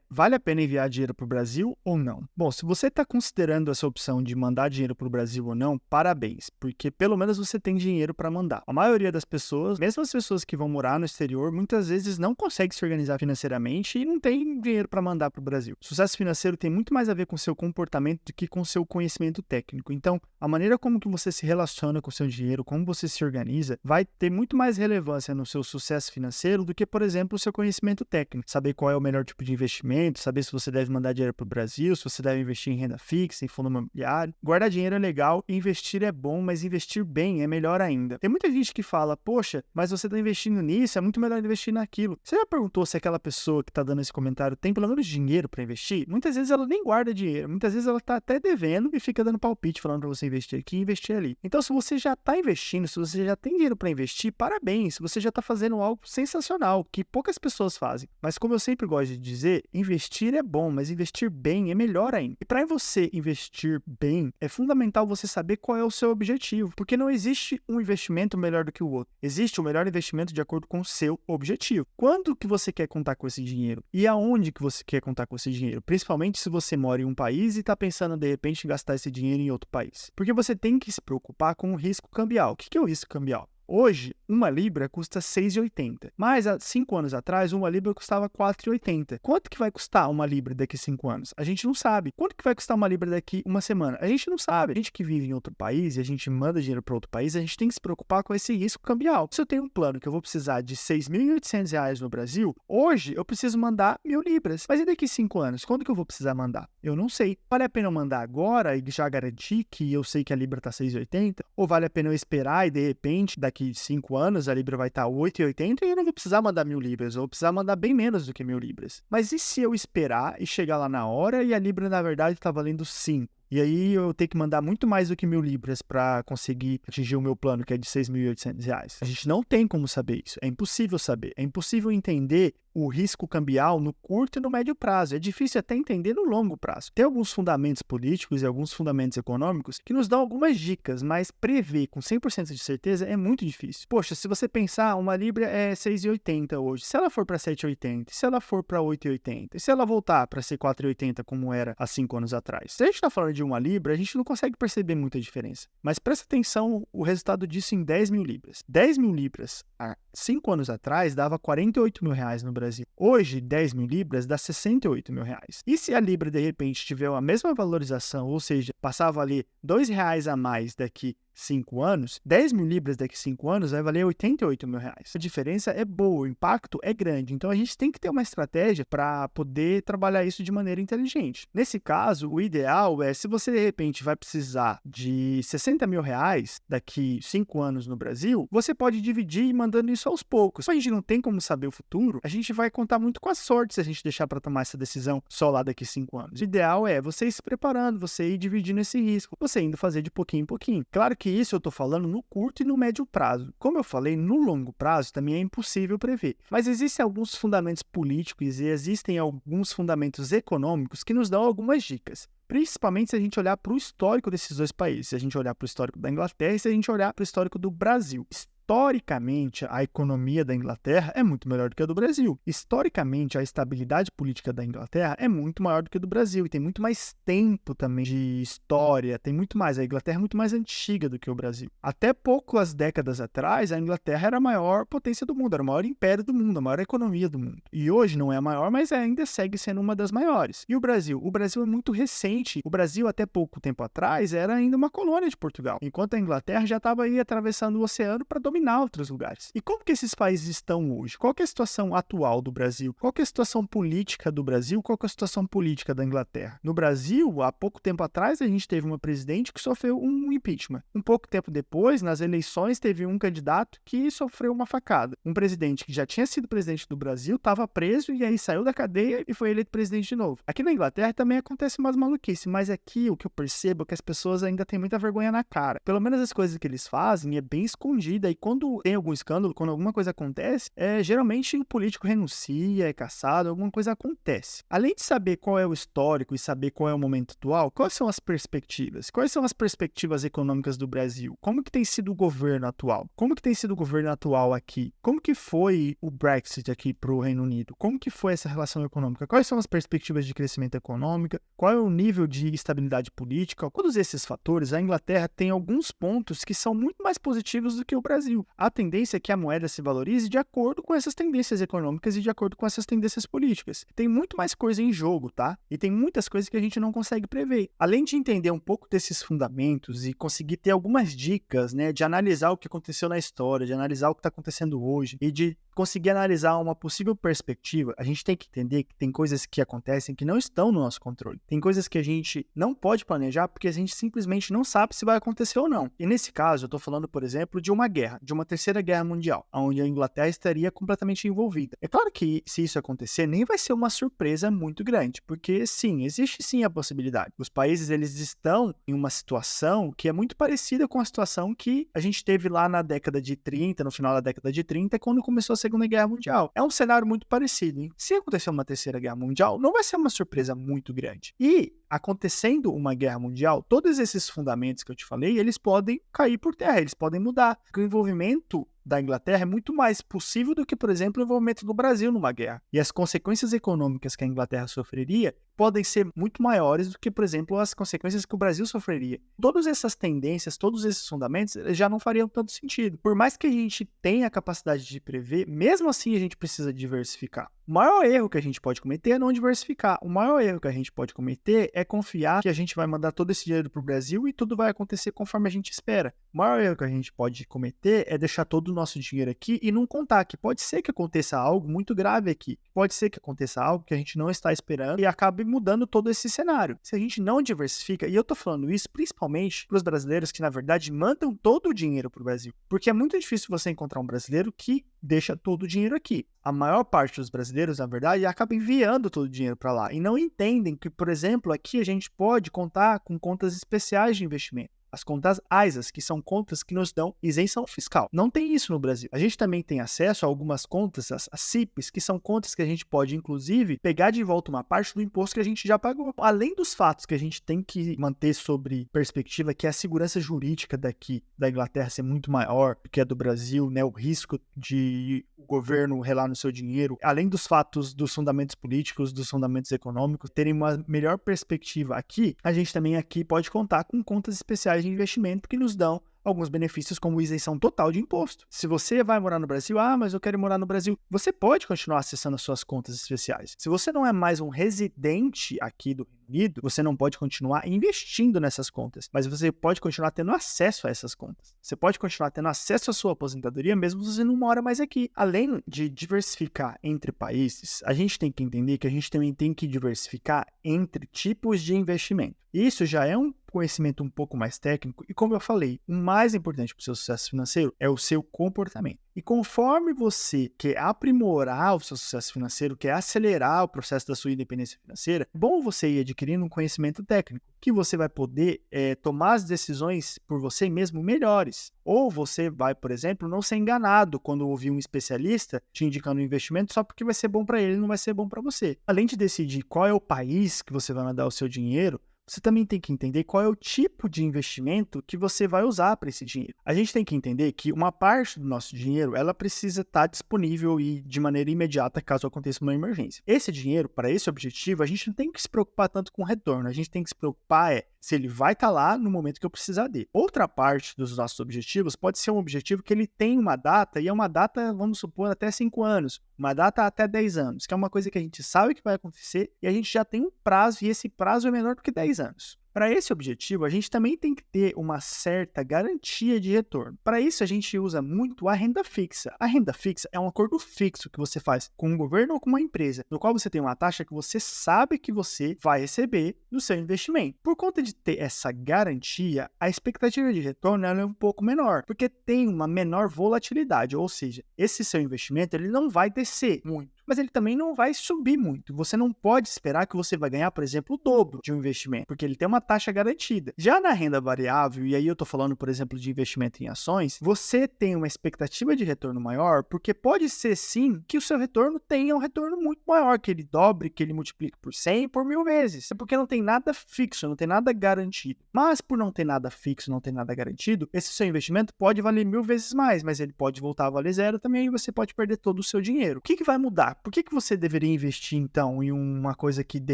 vale a pena enviar dinheiro para o Brasil ou não? Bom, se você está considerando essa opção de mandar dinheiro para o Brasil ou não, parabéns, porque pelo menos você tem dinheiro para mandar. A maioria das pessoas, mesmo as pessoas que vão morar no exterior, muitas vezes não consegue se organizar financeiramente e não tem dinheiro para mandar para o Brasil. Sucesso financeiro tem muito mais a ver com seu comportamento do que com seu conhecimento técnico. Então, a maneira como que você se relaciona com o seu dinheiro, como você se organiza, vai ter muito mais relevância no seu sucesso financeiro do que, por exemplo, o seu conhecimento técnico. Saber qual é o melhor tipo de investimento, saber se você deve mandar dinheiro para o Brasil, se você deve investir em renda fixa, em fundo imobiliário. Guardar dinheiro é legal, investir é bom, mas investir bem é melhor ainda. Tem muita gente que fala, poxa, mas você está investindo nisso, é muito melhor investir naquilo. Você já perguntou se aquela pessoa que está dando esse comentário tem pelo menos dinheiro para investir? Muitas vezes ela nem guarda dinheiro, muitas vezes ela está até devendo e fica dando palpite falando para você investir aqui e investir ali. Então, se você já está investindo, se você já tem dinheiro para investir, parabéns, você já está fazendo algo sensacional, que poucas pessoas fazem. Mas como eu sempre gosto de dizer, investir é bom, mas investir bem é melhor ainda. E para você investir bem, é fundamental você saber qual é o seu objetivo, porque não existe um investimento melhor do que o outro. Existe o melhor investimento de acordo com o seu objetivo. Quando que você quer contar com esse dinheiro? E aonde que você quer contar com esse dinheiro? Principalmente se você mora em um país e está pensando, de repente, em gastar esse dinheiro em outro país. Porque você tem que se preocupar com o risco cambial. O que é o risco cambial? Hoje, uma libra custa R$ 6,80. Mas há 5 anos atrás, uma libra custava R$ 4,80. Quanto que vai custar uma libra daqui a 5 anos? A gente não sabe. Quanto que vai custar uma libra daqui uma semana? A gente não sabe. A gente que vive em outro país e a gente manda dinheiro para outro país, a gente tem que se preocupar com esse risco cambial. Se eu tenho um plano que eu vou precisar de R$ 6.800 no Brasil, hoje eu preciso mandar 1.000 libras. Mas e daqui a 5 anos? Quando que eu vou precisar mandar? Eu não sei. Vale a pena eu mandar agora e já garantir que eu sei que a libra está 6,80? Ou vale a pena eu esperar e de repente, daqui 5 anos, a libra vai estar 8,80 e eu não vou precisar mandar 1.000 libras, eu vou precisar mandar bem menos do que 1.000 libras. Mas e se eu esperar e chegar lá na hora e a libra, na verdade, está valendo 5? E aí eu tenho que mandar muito mais do que 1.000 libras para conseguir atingir o meu plano, que é de R$ 6.800. A gente não tem como saber isso. É impossível saber. É impossível entender o risco cambial no curto e no médio prazo. É difícil até entender no longo prazo. Tem alguns fundamentos políticos e alguns fundamentos econômicos que nos dão algumas dicas, mas prever com 100% de certeza é muito difícil. Poxa, se você pensar, uma libra é 6,80 hoje. Se ela for para 7,80, se ela for para 8,80, e se ela voltar para ser 4,80 como era há 5 anos atrás? Se a gente está falando de uma libra, a gente não consegue perceber muita diferença. Mas presta atenção o resultado disso em 10.000 libras. 10.000 libras há 5 anos atrás dava R$ 48.000 no Brasil. Hoje, 10.000 libras dá R$ 68.000. E se a libra, de repente, tiver a mesma valorização, ou seja, passar a valer R$ 2 a mais daqui 5 anos, 10.000 libras daqui a 5 anos vai valer R$ 88.000. A diferença é boa, o impacto é grande. Então, a gente tem que ter uma estratégia para poder trabalhar isso de maneira inteligente. Nesse caso, o ideal é, se você, de repente, vai precisar de R$ 60.000 daqui 5 anos no Brasil, você pode dividir e mandando isso aos poucos. Se a gente não tem como saber o futuro, a gente vai contar muito com a sorte se a gente deixar para tomar essa decisão só lá daqui 5 anos. O ideal é você ir se preparando, você ir dividindo esse risco, você indo fazer de pouquinho em pouquinho. Claro que isso eu estou falando no curto e no médio prazo. Como eu falei, no longo prazo também é impossível prever. Mas existem alguns fundamentos políticos e existem alguns fundamentos econômicos que nos dão algumas dicas. Principalmente se a gente olhar para o histórico desses dois países, se a gente olhar para o histórico da Inglaterra e se a gente olhar para o histórico do Brasil. Historicamente, a economia da Inglaterra é muito melhor do que a do Brasil. Historicamente, a estabilidade política da Inglaterra é muito maior do que a do Brasil e tem muito mais tempo também de história, tem muito mais. A Inglaterra é muito mais antiga do que o Brasil. Até poucas décadas atrás, a Inglaterra era a maior potência do mundo, era o maior império do mundo, a maior economia do mundo. E hoje não é a maior, mas ainda segue sendo uma das maiores. E o Brasil? O Brasil é muito recente. O Brasil, até pouco tempo atrás, era ainda uma colônia de Portugal, enquanto a Inglaterra já estava aí atravessando o oceano para dominar outros lugares. E como que esses países estão hoje? Qual que é a situação atual do Brasil? Qual que é a situação política do Brasil? Qual que é a situação política da Inglaterra? No Brasil, há pouco tempo atrás, a gente teve uma presidente que sofreu um impeachment. Um pouco tempo depois, nas eleições, teve um candidato que sofreu uma facada. Um presidente que já tinha sido presidente do Brasil estava preso e aí saiu da cadeia e foi eleito presidente de novo. Aqui na Inglaterra também acontece umas maluquices, mas aqui o que eu percebo é que as pessoas ainda têm muita vergonha na cara. Pelo menos as coisas que eles fazem é bem escondida e quando tem algum escândalo, quando alguma coisa acontece, geralmente o político renuncia, é cassado, alguma coisa acontece. Além de saber qual é o histórico e saber qual é o momento atual, quais são as perspectivas? Quais são as perspectivas econômicas do Brasil? Como que tem sido o governo atual? Como que tem sido o governo atual aqui? Como que foi o Brexit aqui para o Reino Unido? Como que foi essa relação econômica? Quais são as perspectivas de crescimento econômico? Qual é o nível de estabilidade política? Todos esses fatores, a Inglaterra tem alguns pontos que são muito mais positivos do que o Brasil. A tendência é que a moeda se valorize de acordo com essas tendências econômicas e de acordo com essas tendências políticas. Tem muito mais coisa em jogo, tá? E tem muitas coisas que a gente não consegue prever. Além de entender um pouco desses fundamentos e conseguir ter algumas dicas, né, de analisar o que aconteceu na história, de analisar o que está acontecendo hoje e de conseguir analisar uma possível perspectiva, a gente tem que entender que tem coisas que acontecem que não estão no nosso controle. Tem coisas que a gente não pode planejar porque a gente simplesmente não sabe se vai acontecer ou não. E nesse caso, eu estou falando, por exemplo, de uma guerra, de uma terceira guerra mundial, onde a Inglaterra estaria completamente envolvida. É claro que se isso acontecer, nem vai ser uma surpresa muito grande, porque sim, existe sim a possibilidade. Os países, eles estão em uma situação que é muito parecida com a situação que a gente teve lá na década de 30, no final da década de 30, quando começou a Segunda Guerra Mundial. É um cenário muito parecido, hein? Se acontecer uma terceira guerra mundial, não vai ser uma surpresa muito grande. E acontecendo uma guerra mundial, todos esses fundamentos que eu te falei, eles podem cair por terra, eles podem mudar. Porque o envolvimento da Inglaterra é muito mais possível do que, por exemplo, o envolvimento do Brasil numa guerra. E as consequências econômicas que a Inglaterra sofreria podem ser muito maiores do que, por exemplo, as consequências que o Brasil sofreria. Todas essas tendências, todos esses fundamentos já não fariam tanto sentido. Por mais que a gente tenha a capacidade de prever, mesmo assim a gente precisa diversificar. O maior erro que a gente pode cometer é não diversificar. O maior erro que a gente pode cometer é confiar que a gente vai mandar todo esse dinheiro para o Brasil e tudo vai acontecer conforme a gente espera. O maior erro que a gente pode cometer é deixar todo o nosso dinheiro aqui e não contar que pode ser que aconteça algo muito grave aqui. Pode ser que aconteça algo que a gente não está esperando e acabe mudando todo esse cenário. Se a gente não diversifica, e eu tô falando isso principalmente para os brasileiros que, na verdade, mandam todo o dinheiro para o Brasil. Porque é muito difícil você encontrar um brasileiro que deixa todo o dinheiro aqui. A maior parte dos brasileiros, na verdade, acaba enviando todo o dinheiro para lá e não entendem que, por exemplo, aqui a gente pode contar com contas especiais de investimento. As contas AISAs, que são contas que nos dão isenção fiscal. Não tem isso no Brasil. A gente também tem acesso a algumas contas, as CIPs, que são contas que a gente pode, inclusive, pegar de volta uma parte do imposto que a gente já pagou. Além dos fatos que a gente tem que manter sobre perspectiva, que é a segurança jurídica daqui da Inglaterra ser muito maior do que a do Brasil, né? O risco de o governo relar no seu dinheiro, além dos fatos dos fundamentos políticos, dos fundamentos econômicos, terem uma melhor perspectiva aqui, a gente também aqui pode contar com contas especiais de investimento que nos dão alguns benefícios como isenção total de imposto. Se você vai morar no Brasil, mas eu quero morar no Brasil, você pode continuar acessando as suas contas especiais. Se você não é mais um residente aqui do Reino Unido, você não pode continuar investindo nessas contas, mas você pode continuar tendo acesso a essas contas. Você pode continuar tendo acesso à sua aposentadoria mesmo se você não mora mais aqui. Além de diversificar entre países, a gente tem que entender que a gente também tem que diversificar entre tipos de investimento. Isso já é um conhecimento um pouco mais técnico e, como eu falei, o mais importante para o seu sucesso financeiro é o seu comportamento. E conforme você quer aprimorar o seu sucesso financeiro, quer acelerar o processo da sua independência financeira, é bom você ir adquirindo um conhecimento técnico, que você vai poder tomar as decisões por você mesmo melhores. Ou você vai, por exemplo, não ser enganado quando ouvir um especialista te indicando um investimento só porque vai ser bom para ele e não vai ser bom para você. Além de decidir qual é o país que você vai mandar o seu dinheiro, você também tem que entender qual é o tipo de investimento que você vai usar para esse dinheiro. A gente tem que entender que uma parte do nosso dinheiro, ela precisa estar disponível e de maneira imediata caso aconteça uma emergência. Esse dinheiro, para esse objetivo, a gente não tem que se preocupar tanto com o retorno. A gente tem que se preocupar se ele vai estar lá no momento que eu precisar dele. Outra parte dos nossos objetivos pode ser um objetivo que ele tem uma data, e é uma data, vamos supor, até 5 anos, uma data até 10 anos, que é uma coisa que a gente sabe que vai acontecer e a gente já tem um prazo, e esse prazo é menor do que 10 anos. Para esse objetivo, a gente também tem que ter uma certa garantia de retorno. Para isso, a gente usa muito a renda fixa. A renda fixa é um acordo fixo que você faz com um governo ou com uma empresa, no qual você tem uma taxa que você sabe que você vai receber do seu investimento. Por conta de ter essa garantia, a expectativa de retorno ela é um pouco menor, porque tem uma menor volatilidade, ou seja, esse seu investimento ele não vai descer muito. mas ele também não vai subir muito. Você não pode esperar que você vai ganhar, por exemplo, o dobro de um investimento, porque ele tem uma taxa garantida. Já na renda variável, e aí eu estou falando, por exemplo, de investimento em ações, você tem uma expectativa de retorno maior, porque pode ser sim que o seu retorno tenha um retorno muito maior, que ele dobre, que ele multiplique por 100, por 1000 vezes. É porque não tem nada fixo, não tem nada garantido. Mas por não ter nada fixo, não ter nada garantido, esse seu investimento pode valer 1000 vezes mais, mas ele pode voltar a valer zero também e você pode perder todo o seu dinheiro. O que vai mudar? Por que você deveria investir então em uma coisa que de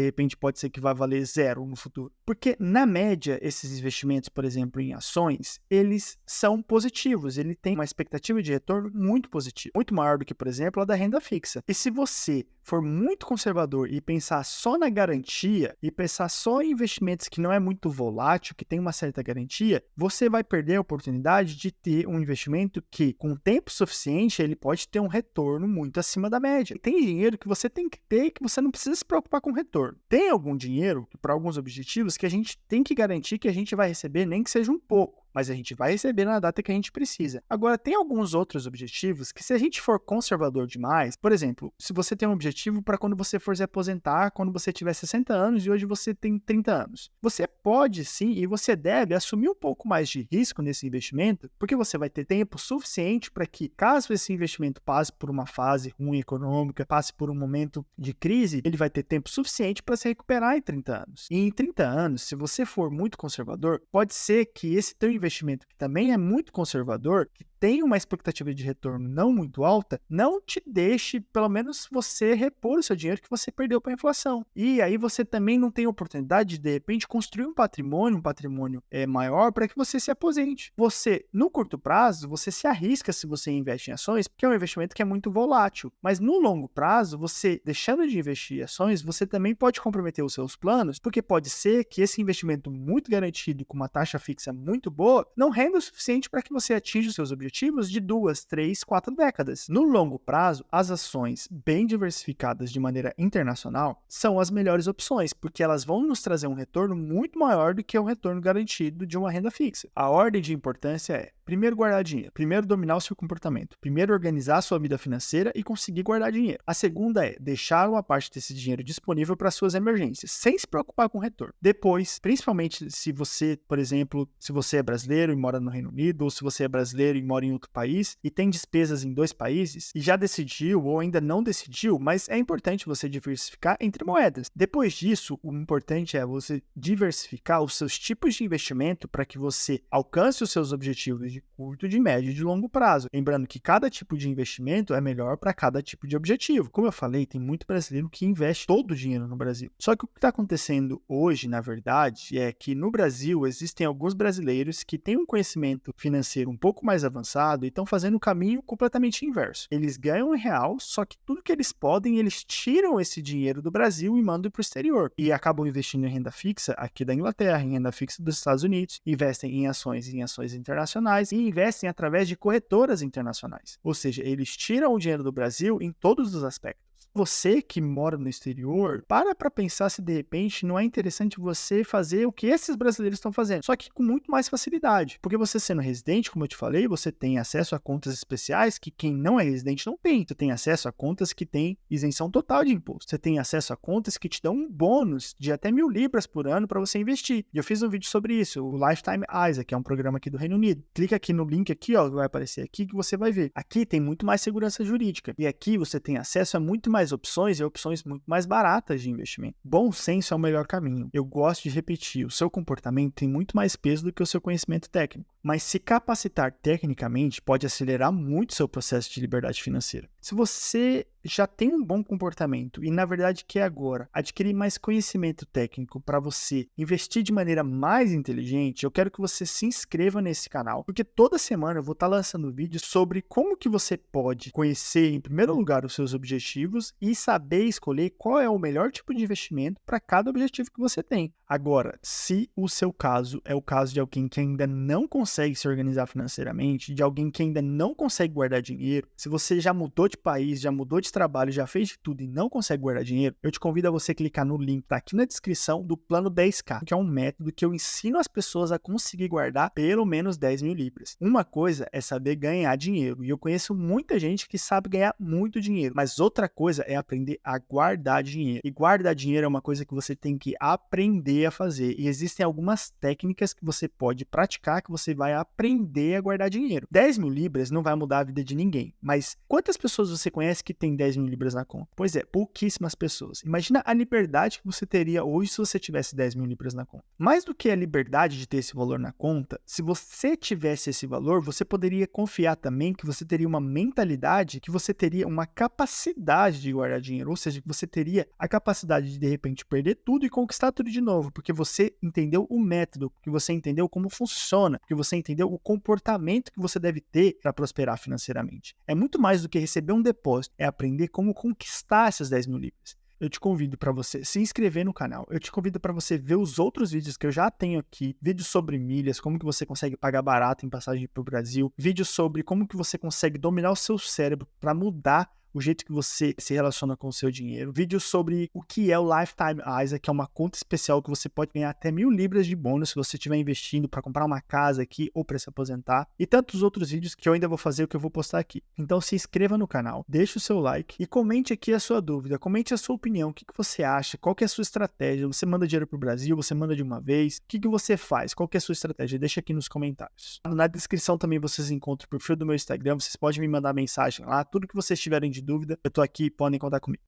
repente pode ser que vai valer zero no futuro? Porque na média, esses investimentos, por exemplo, em ações, eles são positivos, ele tem uma expectativa de retorno muito positiva, muito maior do que, por exemplo, a da renda fixa. E se você for muito conservador e pensar só na garantia e pensar só em investimentos que não é muito volátil, que tem uma certa garantia, você vai perder a oportunidade de ter um investimento que, com tempo suficiente, ele pode ter um retorno muito acima da média. E tem dinheiro que você tem que ter que você não precisa se preocupar com retorno. Tem algum dinheiro, para alguns objetivos, que a gente tem que garantir que a gente vai receber, nem que seja um pouco, mas a gente vai receber na data que a gente precisa. Agora, tem alguns outros objetivos que, se a gente for conservador demais, por exemplo, se você tem um objetivo para quando você for se aposentar, quando você tiver 60 anos e hoje você tem 30 anos, você pode sim e você deve assumir um pouco mais de risco nesse investimento, porque você vai ter tempo suficiente para que, caso esse investimento passe por uma fase ruim econômica, passe por um momento de crise, ele vai ter tempo suficiente para se recuperar em 30 anos. E em 30 anos, se você for muito conservador, pode ser que esse teu investimento, que também é muito conservador, que tem uma expectativa de retorno não muito alta, não te deixe, pelo menos, você repor o seu dinheiro que você perdeu para a inflação. E aí você também não tem oportunidade de repente, construir um patrimônio maior para que você se aposente. Você, no curto prazo, você se arrisca se você investe em ações, porque é um investimento que é muito volátil. Mas no longo prazo, você, deixando de investir em ações, você também pode comprometer os seus planos, porque pode ser que esse investimento muito garantido, com uma taxa fixa muito boa, não renda o suficiente para que você atinja os seus objetivos de 2, 3, 4 décadas. No longo prazo, as ações bem diversificadas de maneira internacional são as melhores opções, porque elas vão nos trazer um retorno muito maior do que o retorno garantido de uma renda fixa. A ordem de importância é: primeiro, guardar dinheiro. Primeiro, dominar o seu comportamento. Primeiro, organizar a sua vida financeira e conseguir guardar dinheiro. A segunda é deixar uma parte desse dinheiro disponível para suas emergências, sem se preocupar com o retorno. Depois, principalmente se você, por exemplo, se você é brasileiro e mora no Reino Unido, ou se você é brasileiro e mora em outro país e tem despesas em 2 países e já decidiu ou ainda não decidiu, mas é importante você diversificar entre moedas. Depois disso, o importante é você diversificar os seus tipos de investimento para que você alcance os seus objetivos de curto, de médio e de longo prazo. Lembrando que cada tipo de investimento é melhor para cada tipo de objetivo. Como eu falei, tem muito brasileiro que investe todo o dinheiro no Brasil. Só que o que está acontecendo hoje, na verdade, é que no Brasil existem alguns brasileiros que têm um conhecimento financeiro um pouco mais avançado e estão fazendo o caminho completamente inverso. Eles ganham em real, só que tudo que eles podem, eles tiram esse dinheiro do Brasil e mandam para o exterior. E acabam investindo em renda fixa aqui da Inglaterra, em renda fixa dos Estados Unidos, investem em ações internacionais e investem através de corretoras internacionais. Ou seja, eles tiram o dinheiro do Brasil em todos os aspectos. Você que mora no exterior, para pensar se de repente não é interessante você fazer o que esses brasileiros estão fazendo, só que com muito mais facilidade. Porque você sendo residente, como eu te falei, você tem acesso a contas especiais que quem não é residente não tem. Você tem acesso a contas que têm isenção total de imposto. Você tem acesso a contas que te dão um bônus de até 1.000 libras por ano para você investir. E eu fiz um vídeo sobre isso, o Lifetime ISA, que é um programa aqui do Reino Unido. Clica aqui no link aqui, ó, que vai aparecer aqui, que você vai ver. Aqui tem muito mais segurança jurídica. E aqui você tem acesso a muito mais opções e opções muito mais baratas de investimento. Bom senso é o melhor caminho. Eu gosto de repetir, o seu comportamento tem muito mais peso do que o seu conhecimento técnico. Mas se capacitar tecnicamente pode acelerar muito seu processo de liberdade financeira. Se você já tem um bom comportamento e, na verdade, quer agora adquirir mais conhecimento técnico para você investir de maneira mais inteligente, eu quero que você se inscreva nesse canal, porque toda semana eu vou estar lançando vídeos sobre como que você pode conhecer, em primeiro lugar, os seus objetivos e saber escolher qual é o melhor tipo de investimento para cada objetivo que você tem. Agora, se o seu caso é o caso de alguém que ainda não consegue consegue se organizar financeiramente, de alguém que ainda não consegue guardar dinheiro, se você já mudou de país, já mudou de trabalho, já fez de tudo e não consegue guardar dinheiro, eu te convido a você clicar no link que tá aqui na descrição do Plano 10K, que é um método que eu ensino as pessoas a conseguir guardar pelo menos 10 mil libras. Uma coisa é saber ganhar dinheiro, e eu conheço muita gente que sabe ganhar muito dinheiro, mas outra coisa é aprender a guardar dinheiro. E guardar dinheiro é uma coisa que você tem que aprender a fazer, e existem algumas técnicas que você pode praticar que você vai aprender a guardar dinheiro. 10 mil libras não vai mudar a vida de ninguém, mas quantas pessoas você conhece que tem 10 mil libras na conta? Pois é, pouquíssimas pessoas. Imagina a liberdade que você teria hoje se você tivesse 10 mil libras na conta. Mais do que a liberdade de ter esse valor na conta, se você tivesse esse valor, você poderia confiar também que você teria uma mentalidade, que você teria uma capacidade de guardar dinheiro, ou seja, que você teria a capacidade de repente perder tudo e conquistar tudo de novo, porque você entendeu o método, porque você entendeu como funciona, porque você entendeu o comportamento que você deve ter para prosperar financeiramente. É muito mais do que receber um depósito, é aprender como conquistar essas 10 mil libras. Eu te convido para você se inscrever no canal, eu te convido para você ver os outros vídeos que eu já tenho aqui, vídeos sobre milhas, como que você consegue pagar barato em passagem para o Brasil, vídeos sobre como que você consegue dominar o seu cérebro para mudar o jeito que você se relaciona com o seu dinheiro, vídeos sobre o que é o Lifetime ISA, que é uma conta especial que você pode ganhar até 1.000 libras de bônus se você estiver investindo para comprar uma casa aqui ou para se aposentar, e tantos outros vídeos que eu ainda vou fazer, o que eu vou postar aqui. Então se inscreva no canal, deixe o seu like e comente aqui a sua dúvida, comente a sua opinião, o que você acha, qual que é a sua estratégia, você manda dinheiro para o Brasil, você manda de uma vez, o que você faz, qual que é a sua estratégia, deixa aqui nos comentários. Na descrição também vocês encontram o perfil do meu Instagram, vocês podem me mandar mensagem lá, tudo que vocês tiverem de dúvida, eu tô aqui, podem contar comigo.